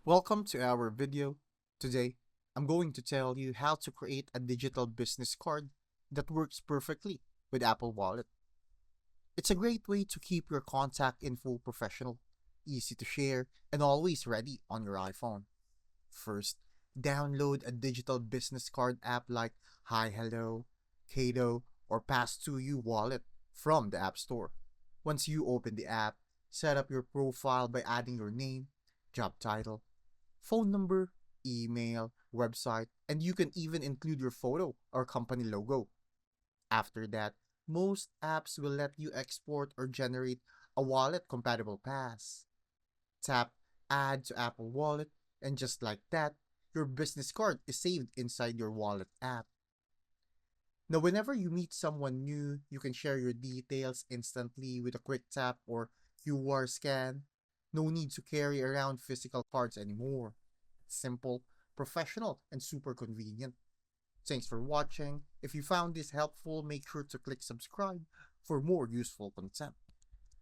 Welcome to our video. Today, I'm going to tell you how to create a digital business card that works perfectly with Apple Wallet. It's a great way to keep your contact info professional, easy to share, and always ready on your iPhone. First, download a digital business card app like Hi Hello, Kato, or Pass2U Wallet from the App Store. Once you open the app, set up your profile by adding your name, job title, phone number, email, website, and you can even include your photo or company logo. After that, most apps will let you export or generate a wallet compatible pass. Tap Add to Apple Wallet, and just like that, your business card is saved inside your wallet app. Now, whenever you meet someone new, you can share your details instantly with a quick tap or QR scan. No need to carry around physical cards anymore. It's simple, professional, and super convenient. Thanks for watching. If you found this helpful, make sure to click subscribe for more useful content.